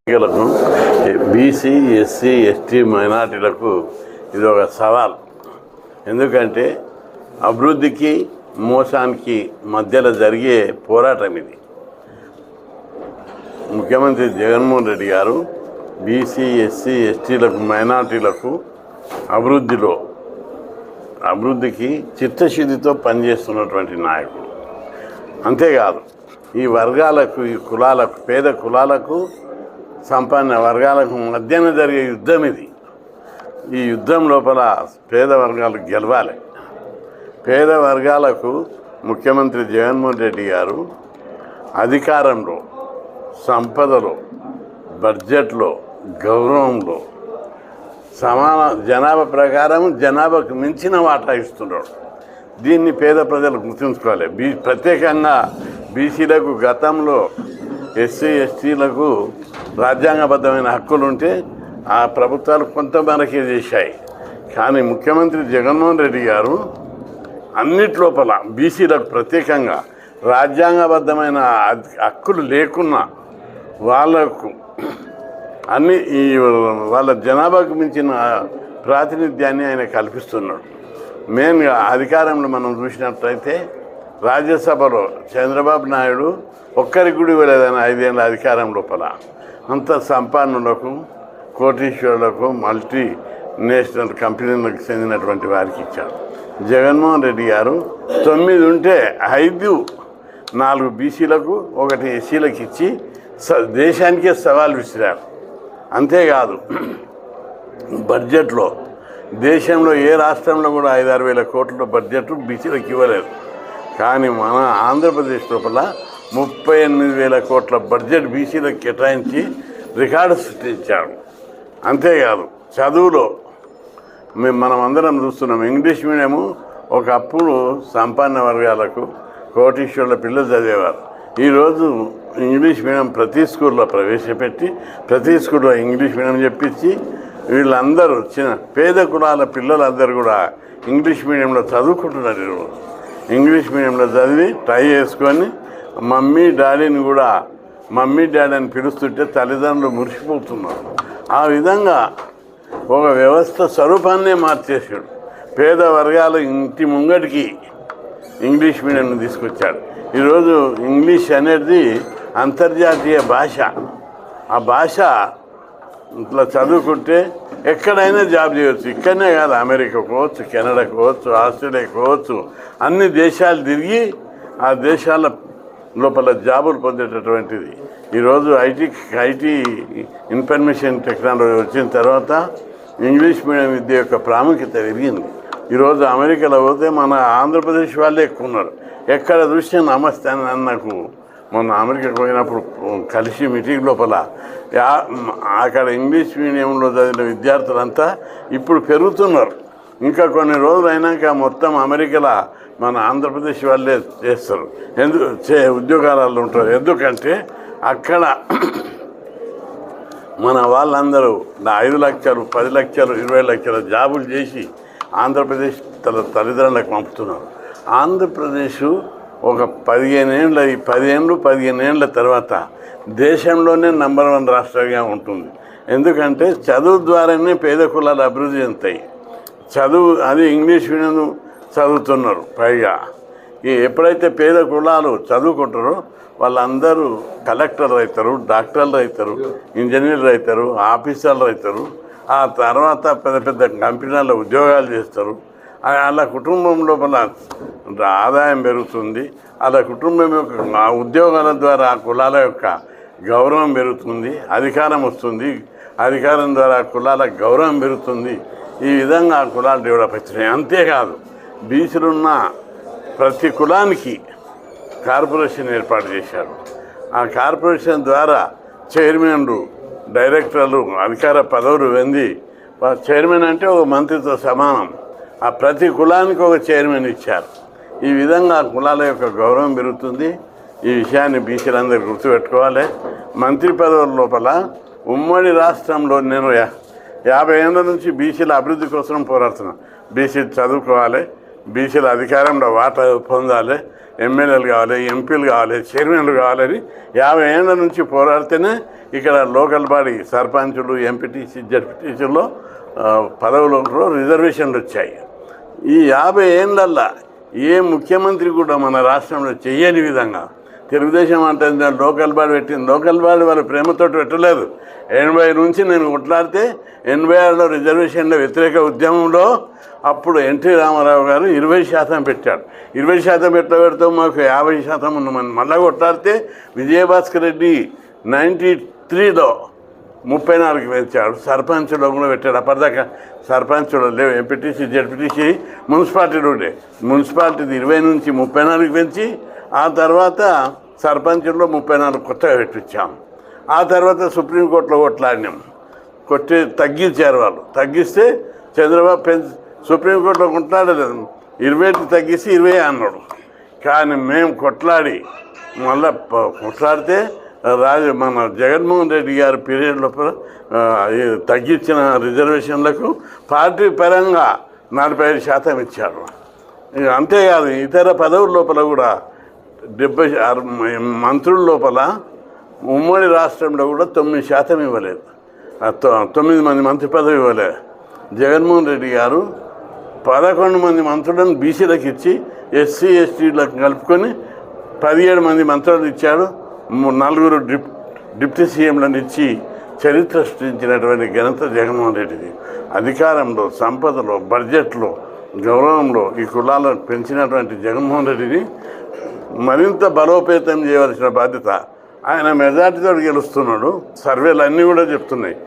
ఎన్నికలకు BC SC ST మైనార్టీలకు ఇది ఒక సవాల్. ఎందుకంటే అభివృద్ధికి మోసానికి మధ్యలో జరిగే పోరాటం ఇది. ముఖ్యమంత్రి జగన్మోహన్ రెడ్డి గారు బీసీ ఎస్సీ ఎస్టీలకు మైనార్టీలకు అభివృద్ధికి చిత్తశుద్ధితో పనిచేస్తున్నటువంటి నాయకుడు. అంతేకాదు ఈ వర్గాలకు, ఈ కులాలకు, పేద కులాలకు, సంపన్న వర్గాలకు మధ్యన జరిగే యుద్ధం ఇది. ఈ యుద్ధం లోపల పేద వర్గాలు గెలవాలి. పేద వర్గాలకు ముఖ్యమంత్రి జగన్మోహన్ రెడ్డి గారు అధికారంలో, సంపదలో, బడ్జెట్లో, గౌరవంలో సమాన జనాభా ప్రకారం జనాభాకు మించిన వాటా ఇస్తున్నాడు. దీన్ని పేద ప్రజలు గుర్తుంచుకోవాలి. ప్రత్యేకంగా బీసీలకు గతంలో, ఎస్సీ ఎస్టీలకు రాజ్యాంగబద్ధమైన హక్కులు ఉంటే ఆ ప్రభుత్వాలు కొంతమేరకే చేశాయి. కానీ ముఖ్యమంత్రి జగన్మోహన్ రెడ్డి గారు అన్నిట్లోపల బీసీలకు ప్రత్యేకంగా రాజ్యాంగబద్ధమైన హక్కులు లేకున్నా వాళ్ళకు వాళ్ళ జనాభాకు మించిన ప్రాతినిధ్యాన్ని ఆయన కల్పిస్తున్నాడు. మెయిన్గా అధికారంలో మనం చూసినట్లయితే రాజ్యసభలో చంద్రబాబు నాయుడు ఒక్కరికి కూడా ఇవ్వలేదని 5 ఏళ్ళ అధికారం లోపల. అంత సంపన్నులకు, కోటీశ్వరులకు, మల్టీ నేషనల్ కంపెనీలకు చెందినటువంటి వారికి ఇచ్చారు. జగన్మోహన్ రెడ్డి గారు 9 ఉంటే 5, 4 బీసీలకు, 1 ఎస్సీలకు ఇచ్చి దేశానికే సవాల్ విసిరారు. అంతేకాదు బడ్జెట్లో దేశంలో ఏ రాష్ట్రంలో కూడా 5-6 వేల కోట్ల బడ్జెట్ బీసీలకు ఇవ్వలేదు. కానీ మన ఆంధ్రప్రదేశ్ లోపల 38,000 కోట్ల బడ్జెట్ బీసీలకు కేటాయించి రికార్డు సృష్టించాడు. అంతేకాదు చదువులో మనం అందరం చూస్తున్నాం. ఇంగ్లీష్ మీడియము ఒకప్పుడు సంపన్న వర్గాలకు, కోటీశ్వరుల పిల్లలు చదివేవారు. ఈరోజు ఇంగ్లీష్ మీడియం ప్రతి స్కూల్లో ప్రవేశపెట్టి, ప్రతి స్కూల్లో ఇంగ్లీష్ మీడియం చెప్పించి వీళ్ళందరూ పేద కులాల పిల్లలందరూ కూడా ఇంగ్లీష్ మీడియంలో చదువుకుంటున్నారు. ఈరోజు ఇంగ్లీష్ మీడియంలో చదివి ట్రై చేసుకొని మమ్మీ డాడీని కూడా మమ్మీ డాడీ అని పిలుస్తుంటే తల్లిదండ్రులు మురిసిపోతున్నారు. ఆ విధంగా ఒక వ్యవస్థ స్వరూపాన్నే మార్చేసాడు. పేద వర్గాలు ఇంటి ముంగటికి ఇంగ్లీష్ మీడియంను తీసుకొచ్చాడు. ఈరోజు ఇంగ్లీష్ అనేది అంతర్జాతీయ భాష. ఆ భాష ఇట్లా చదువుకుంటే ఎక్కడైనా జాబ్ చేయవచ్చు. ఇక్కడనే కాదు, అమెరికాకు పోవచ్చు, కెనడాకు పోవచ్చు, ఆస్ట్రేలియాకు పోవచ్చు. అన్ని దేశాలు తిరిగి ఆ దేశాల లోపల జాబులు పొందేటటువంటిది. ఈరోజు ఐటీ ఇన్ఫర్మేషన్ టెక్నాలజీ వచ్చిన తర్వాత ఇంగ్లీష్ మీడియం విద్య యొక్క ప్రాముఖ్యత పెరిగింది. ఈరోజు అమెరికాలో పోతే మన ఆంధ్రప్రదేశ్ వాళ్ళే ఎక్కువ ఉన్నారు. ఎక్కడ చూస్తే నమస్తే అని నాకు మొన్న అమెరికాకు పోయినప్పుడు కలిసి మీటింగ్ లోపల అక్కడ ఇంగ్లీష్ మీడియంలో చదివిన విద్యార్థులంతా ఇప్పుడు పెరుగుతున్నారు. ఇంకా కొన్ని రోజులు అయినాక మొత్తం అమెరికాలో మన ఆంధ్రప్రదేశ్ వాళ్ళే చేస్తారు, ఉద్యోగాలలో ఉంటారు. ఎందుకంటే అక్కడ మన వాళ్ళందరూ 5 లక్షలు, 10 లక్షలు, 20 లక్షల జాబులు చేసి ఆంధ్రప్రదేశ్ తల్లిదండ్రులకు పంపుతున్నారు. ఆంధ్రప్రదేశ్ ఒక 15 ఏళ్ళ తర్వాత దేశంలోనే నంబర్ 1 రాష్ట్రంగా ఉంటుంది. ఎందుకంటే చదువు ద్వారానే పేద కులాలు అభివృద్ధి చెందుతాయి. చదువు అది ఇంగ్లీష్ మీడియం చదువుతున్నారు. పైగా ఎప్పుడైతే పేద కులాలు చదువుకుంటారో వాళ్ళందరూ కలెక్టర్లు అవుతారు, డాక్టర్లు అవుతారు, ఇంజనీర్లు అవుతారు, ఆఫీసర్లు అవుతారు. ఆ తర్వాత పెద్ద పెద్ద కంపెనీల్లో ఉద్యోగాలు చేస్తారు. అలా కుటుంబం లోపల ఆదాయం పెరుగుతుంది. అలా కుటుంబం యొక్క ఉద్యోగాల ద్వారా ఆ కులాల యొక్క గౌరవం పెరుగుతుంది, అధికారం వస్తుంది. అధికారం ద్వారా కులాల గౌరవం పెరుగుతుంది. ఈ విధంగా ఆ కులాలు డెవలప్ అవుతున్నాయి. అంతేకాదు బీసీలున్న ప్రతి కులానికి కార్పొరేషన్ ఏర్పాటు చేశారు. ఆ కార్పొరేషన్ ద్వారా చైర్మన్లు, డైరెక్టర్లు, అధికార పదవులు పొంది, చైర్మన్ అంటే ఒక మంత్రితో సమానం. ఆ ప్రతి కులానికి ఒక చైర్మన్ ఇచ్చారు. ఈ విధంగా కులాల యొక్క గౌరవం పెరుగుతుంది. ఈ విషయాన్ని బీసీలందరూ గుర్తుపెట్టుకోవాలి. మంత్రి పదవుల లోపల ఉమ్మడి రాష్ట్రంలో నేను 50 ఏళ్ళ నుంచి బీసీల అభివృద్ధి కోసం పోరాడుతున్నాను. బీసీలు చదువుకోవాలి, బీసీల అధికారంలో వాటా పొందాలి, ఎమ్మెల్యేలు కావాలి, ఎంపీలు కావాలి, చైర్మన్లు కావాలని 50 ఏళ్ళ నుంచి పోరాడితేనే ఇక్కడ లోకల్ బాడీ సర్పంచులు, ఎంపీటీసీ, జడ్పీటీసీలో పదవులలో రిజర్వేషన్లు వచ్చాయి. ఈ 50 ఏళ్ళల్లో ఏ ముఖ్యమంత్రి కూడా మన రాష్ట్రంలో చెయ్యని విధంగా తెలుగుదేశం అంటే లోకల్ బాడీ పెట్టింది. లోకల్ బాడీ వాళ్ళ ప్రేమతోటి పెట్టలేదు. 80 నుంచి నేను కొట్లాడితే 86లో రిజర్వేషన్ల వ్యతిరేక ఉద్యమంలో అప్పుడు ఎన్టీ రామారావు గారు 20% పెట్టాడు. 20% పెడతాం, మాకు 50% ఉన్నామని మళ్ళీ కొట్లాడితే విజయభాస్కర్ రెడ్డి 93లో 34 పెంచాడు. సర్పంచులో కూడా పెట్టాడు. అప్పటిదాకా సర్పంచులు లేవు, ఎంపీటీసీ, జడ్పీటీసీ, మున్సిపాలిటీలు ఉండే. మున్సిపాలిటీది 20 నుంచి 34 పెంచి ఆ తర్వాత సర్పంచుల్లో 34 కొత్తగా పెట్టించాం. ఆ తర్వాత సుప్రీంకోర్టులో కొట్లాడినాం. తగ్గించారు వాళ్ళు. తగ్గిస్తే చంద్రబాబు సుప్రీంకోర్టులో కొట్లాడలేదు, 20 తగ్గిస్తే 20 అన్నాడు. కానీ మేము కొట్లాడి మళ్ళీ కొట్లాడితే మన జగన్మోహన్ రెడ్డి గారి పీరియడ్ లోపల తగ్గించిన రిజర్వేషన్లకు పార్టీ పరంగా 45% ఇచ్చారు. అంతేకాదు ఇతర పదవుల లోపల కూడా 76 మంత్రుల లోపల ఉమ్మడి రాష్ట్రంలో కూడా 9% ఇవ్వలేదు. 9 మంది మంత్రి పదవి ఇవ్వలేదు. జగన్మోహన్ రెడ్డి గారు 11 మంది మంత్రులను బీసీలకు ఇచ్చి ఎస్సీ ఎస్టీలకు కలుపుకొని 17 మంది మంత్రులను ఇచ్చాడు. 4 డిప్యూటీ సీఎంలను ఇచ్చి చరిత్ర సృష్టించినటువంటి ఘనత జగన్మోహన్ రెడ్డిది. అధికారంలో, సంపదలో, బడ్జెట్లో, గౌరవంలో ఈ కులాలను పెంచినటువంటి జగన్మోహన్ రెడ్డిని మరింత బలోపేతం చేయవలసిన బాధ్యత. ఆయన మెజార్టీతో గెలుస్తున్నాడు. సర్వేలు అన్నీ కూడా చెప్తున్నాయి.